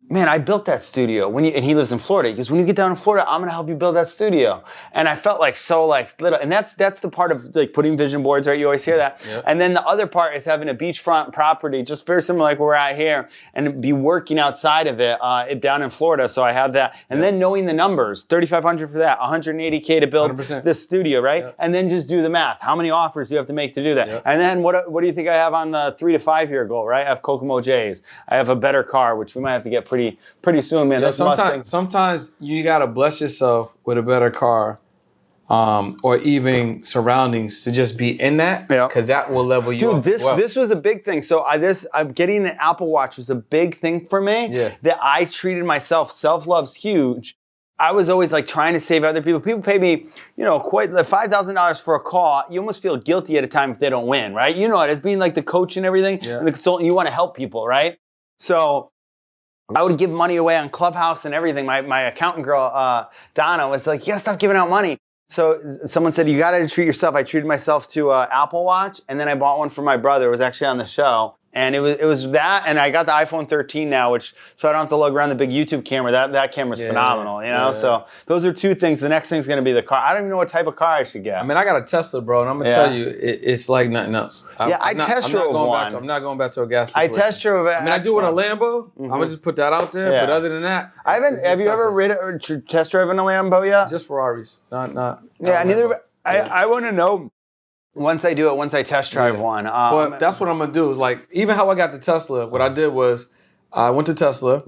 man, I built that studio. And he lives in Florida. He goes, when you get down in Florida, I'm going to help you build that studio. And I felt like so like little. And that's the part of like putting vision boards, right? You always hear that. And then the other part is having a beachfront property, just very similar like where we're at here, and be working outside of it down in Florida. So I have that. And then knowing the numbers, $3,500 for that, $180K to build 100%. This studio, right? And then just do the math. How many offers do you have to make to do that? And then what do you think I have on the 3 to 5 year goal, right? I have Kokomo J's. I have a better car, which we might have to get pretty soon, man. Sometimes you gotta bless yourself with a better car, or even surroundings to just be in that, because that will level you up. Dude, this was a big thing. So I'm getting an Apple Watch was a big thing for me. Yeah. That I treated myself. Self-love's huge. I was always like trying to save other people. People pay me, quite like $5,000 for a call. You almost feel guilty at a time if they don't win, right? You know it as being like the coach and everything, and the consultant. You want to help people, right? So I would give money away on Clubhouse and everything. My accountant girl, Donna, was like, "You gotta stop giving out money." So someone said, "You gotta treat yourself." I treated myself to an Apple Watch, and then I bought one for my brother. It was actually on the show. And it was that, and I got the iPhone 13 now, so I don't have to lug around the big YouTube camera. That camera's phenomenal, So those are two things. The next thing's gonna be the car. I don't even know what type of car I should get. I mean, I got a Tesla, bro, and I'm gonna tell you, it's like nothing else. I test drove one. I'm not going back to a gas station. I test drove it. I mean, I do with a Lambo. I'm gonna just put that out there. But other than that, I haven't. Have you ever ridden or test driven a Lambo yet? Just Ferraris, not. Yeah, neither. I want to know. Once I do it, once I test drive one. But that's what I'm going to do. Is like, even how I got to Tesla, what I did was I went to Tesla.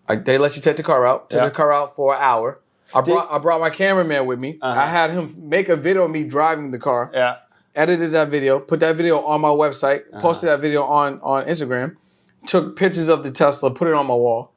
They let you take the car out. Took the car out for an hour. I brought my cameraman with me. I had him make a video of me driving the car. Yeah. Edited that video. Put that video on my website. Posted that video on Instagram. Took pictures of the Tesla. Put it on my wall.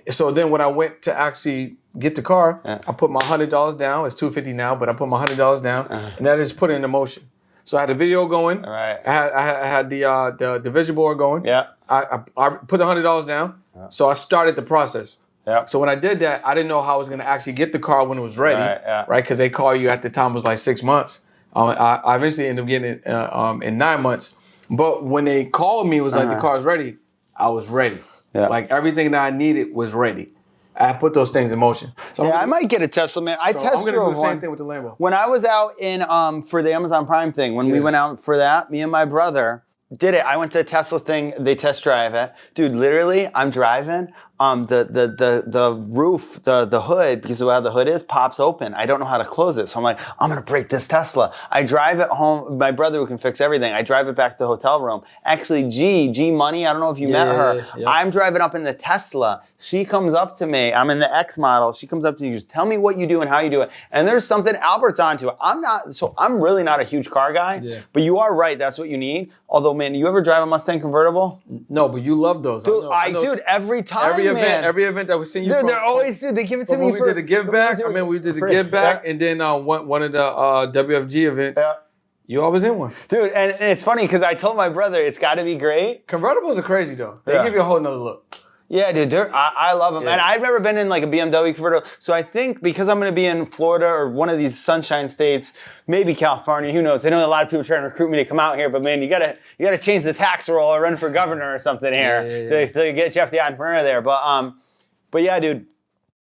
So then when I went to actually get the car, I put my $100 down. It's $250 now, but I put my $100 down. And I just put it into motion. So I had the video going. Right. I had the vision board going. Yeah. I put the $100 down. So I started the process. Yeah. So when I did that, I didn't know how I was going to actually get the car when it was ready. Right. Because they call you at the time, it was like 6 months. I eventually ended up getting it in 9 months. But when they called me, it was like the car's ready. I was ready. Yeah. Like everything that I needed was ready. I put those things in motion. So I might get a Tesla, man. I'm going to do the same thing with the Lambo. When I was out in for the Amazon Prime thing, when we went out for that, me and my brother did it. I went to the Tesla thing. They test drive it, dude. Literally, I'm driving. The roof, the hood, because of how the hood is, pops open. I don't know how to close it. So I'm like, I'm going to break this Tesla. I drive it home. My brother who can fix everything. I drive it back to the hotel room. Actually, G Money, I don't know if you met her. Yeah. I'm driving up in the Tesla. She comes up to me. I'm in the X model. She comes up to me. Just tell me what you do and how you do it. And there's something Albert's onto it. I'm really not a huge car guy, but you are right. That's what you need. Although, man, you ever drive a Mustang convertible? No, but you love those. Dude, dude, every time. Every event that we seen you dude, from. They're always, dude, they give it to me we did the give back. I mean, we did the give back, and then one of the WFG events. Yeah. You always in one. Dude, and it's funny because I told my brother it's got to be great. Convertibles are crazy, though. They give you a whole nother look. Yeah, dude, I love them. Yeah. And I've never been in like a BMW convertible. So I think because I'm going to be in Florida or one of these sunshine states, maybe California, who knows? I know a lot of people trying to recruit me to come out here, but man, you gotta change the tax roll or run for governor or something here to get Jeff the entrepreneur there. But yeah, dude,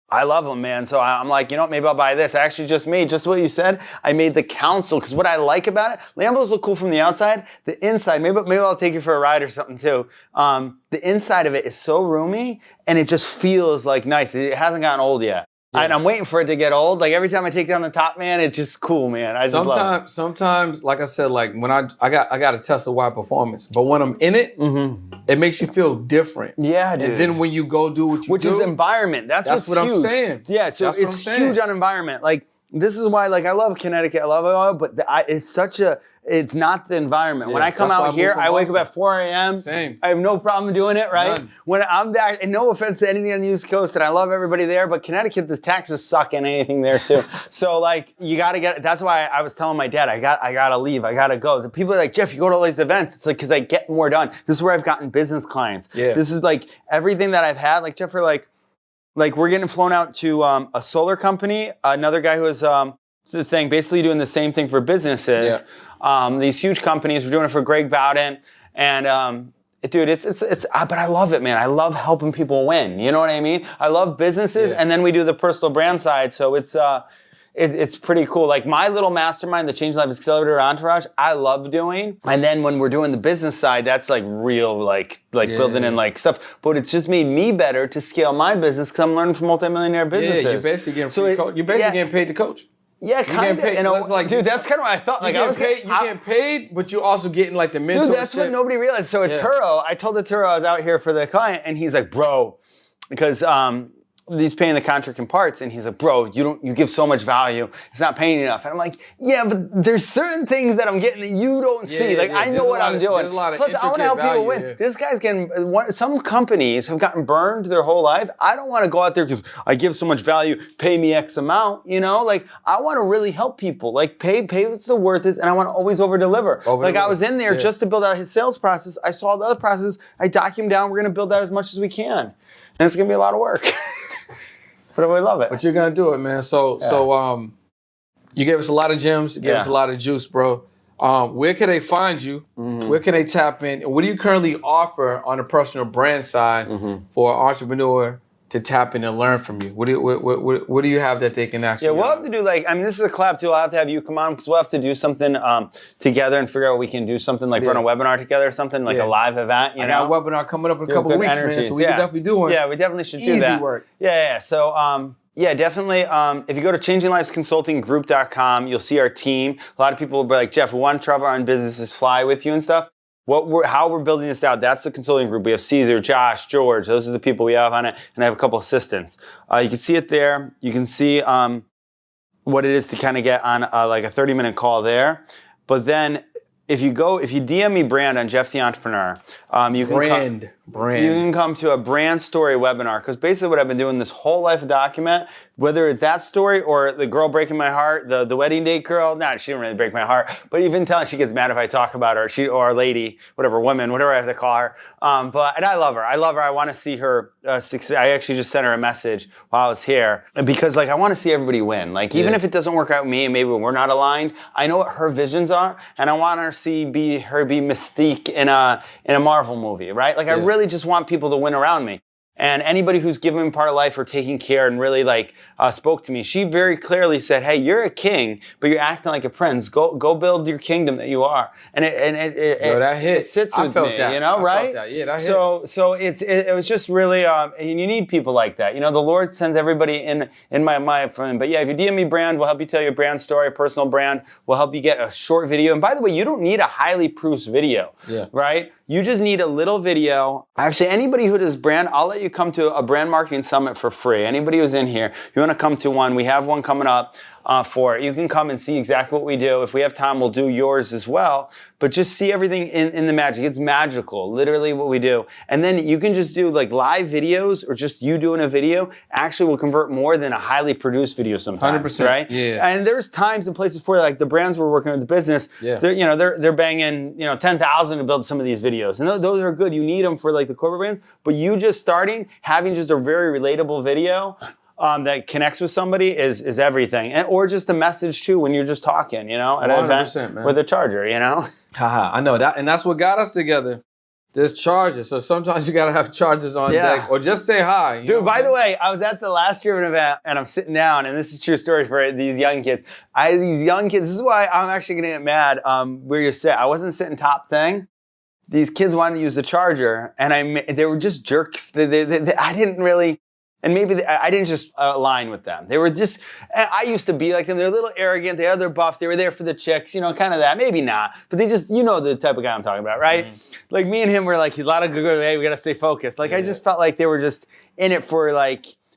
I love them, man. So I'm like, you know what? Maybe I'll buy this. I actually just made, just what you said, I made the console. Because what I like about it, Lambos look cool from the outside. The inside, maybe I'll take you for a ride or something too. The inside of it is so roomy, and it just feels like nice. It hasn't gotten old yet. Yeah. And I'm waiting for it to get old. Like every time I take down the top, man, it's just cool, man. Sometimes, like I said, like when I got a Tesla Y Performance, but when I'm in it, it makes you feel different. Yeah, dude. And then when you go do what you do, which is environment. That's what I'm saying. Yeah, so it's huge on environment. Like this is why, like I love Connecticut, I love it all, but it's not the environment. Yeah, when I come out here, I wake up at 4 a.m. Same. I have no problem doing it, right? None. When I'm back, and no offense to anything on the East Coast, and I love everybody there, but Connecticut, the taxes suck and anything there too. So like, you gotta get, that's why I was telling my dad, I gotta leave, I gotta go. The people are like, Jeff, you go to all these events. It's like, cause I get more done. This is where I've gotten business clients. Yeah. This is like, everything that I've had, like Jeff, like we're getting flown out to a solar company, another guy who is, the thing, basically doing the same thing for businesses. Yeah. These huge companies, we're doing it for Greg Bowden, and dude, it's but I love it, man. I love helping people win. You know what I mean? I love businesses, and then we do the personal brand side, so it's pretty cool. Like my little mastermind, the Change Life Accelerator Entourage, I love doing. And then when we're doing the business side, that's like real, like building in like stuff. But it's just made me better to scale my business because I'm learning from multimillionaire businesses. Yeah, you're basically getting paid to coach. Yeah, kind of. Like, dude, that's kind of what I thought. Like, you get paid, but you also getting like the mentorship. Dude, that's what nobody realized. So at Turo, I told the Turo I was out here for the client, and he's like, bro, because he's paying the contract in parts, and he's like, bro, you give so much value. It's not paying enough. And I'm like, yeah, but there's certain things that I'm getting that you don't see. Like, I know what I'm doing. Plus, I want to help people win. This guy's getting, some companies have gotten burned their whole life. I don't want to go out there because I give so much value, pay me X amount, you know? Like, I want to really help people. Like, pay what's the worth is, and I want to always over-deliver. Like, I was in there just to build out his sales process. I saw the other process. I documented down. We're going to build out as much as we can. And it's going to be a lot of work. But I really love it. But you're going to do it, man. So you gave us a lot of gems. You gave us a lot of juice, bro. Where can they find you? Where can they tap in? What do you currently offer on the personal brand side for an entrepreneur to tap in and learn from you? What do you have that they can actually? Yeah, we'll have to do this is a collab too. I'll have to have you come on because we'll have to do something together and figure out we can do something like run a webinar together or something like a live event. You know, got a webinar coming up in a couple of weeks, man. So we can definitely do one. Yeah, we definitely should do that. Easy work. Yeah. So definitely. If you go to changinglivesconsultinggroup.com, you'll see our team. A lot of people will be like, Jeff, we want to travel our own businesses, fly with you and stuff. How we're building this out, that's the consulting group. We have Caesar, Josh, George. Those are the people we have on it. And I have a couple assistants. You can see it there. You can see what it is to kind of get on like a 30-minute call there. But then if you DM me Brand on Jeff the Entrepreneur, you can come to a brand story webinar, because basically what I've been doing this whole life of document, whether it's that story or the girl breaking my heart, the wedding date girl, she didn't really break my heart, but even telling she gets mad if I talk about her, or a lady, whatever, woman, whatever I have to call her. And I love her. I want to see her succeed. I actually just sent her a message while I was here, because like I want to see everybody win. Like even if it doesn't work out with me and maybe we're not aligned, I know what her visions are, and I want her to be Mystique in a Marvel movie, right? Like I really just want people to win around me. And anybody who's given me part of life or taking care and really spoke to me, she very clearly said, "Hey, you're a king, but you're acting like a prince. Go build your kingdom that you are." And it sits with me, that. You know, right? I felt that. Yeah, that hit. So it was just really, and you need people like that. You know, the Lord sends everybody in my friend. But yeah, if you DM me Brand, we'll help you tell your brand story, a personal brand. We'll help you get a short video. And by the way, you don't need a highly produced video, right? You just need a little video. Actually, anybody who does brand, I'll let you come to a brand marketing summit for free. Anybody who's in here, you want to come to one, we have one coming up for it. You can come and see exactly what we do. If we have time, we'll do yours as well. But just see everything in the magic. It's magical, literally what we do. And then you can just do like live videos, or just you doing a video actually will convert more than a highly produced video sometimes. 100%. Right? Yeah. And there's times and places for like the brands we're working with, the business, they're banging, $10,000 to build some of these videos. And those are good. You need them for like the corporate brands. But you just starting, having just a very relatable video that connects with somebody is everything. Or just a message too when you're just talking, at an event man. with a charger, Haha, I know that. And that's what got us together. There's chargers. So sometimes you got to have chargers on deck, or just say hi. Dude, by the way, I was at the last year of an event and I'm sitting down, and this is a true story for these young kids. These young kids, this is why I'm actually going to get mad where you sit. I wasn't sitting top thing. These kids wanted to use the charger, and they were just jerks. I didn't really, and maybe I didn't just align with them. They were just, I used to be like them. They're a little arrogant. They had their buff. They were there for the chicks, kind of that. Maybe not, but they just, the type of guy I'm talking about, right? Mm-hmm. Like me and him were like, a lot of good, hey, we got to stay focused. Like I just felt like they were just in it for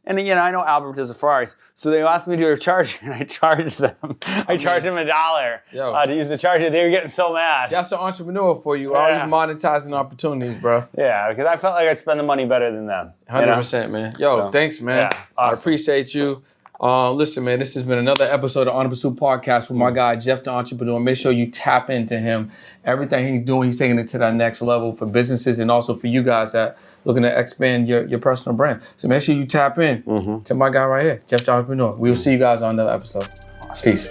and I know Albert does the Ferraris, so they asked me to do a charger, and I charged them. I charged them $1 to use the charger. They were getting so mad. That's an entrepreneur for you. Always monetizing opportunities, bro. Yeah, because I felt like I'd spend the money better than them. 100%, man. Thanks, man. Yeah, awesome. I appreciate you. Listen, man, this has been another episode of On the Pursuit Podcast with my guy, Jeff the Entrepreneur. Make sure you tap into him. Everything he's doing, he's taking it to that next level for businesses and also for you guys that looking to expand your personal brand. So make sure you tap in to my guy right here, Jeff the Entrepreneur. We'll see you guys on another episode. Peace.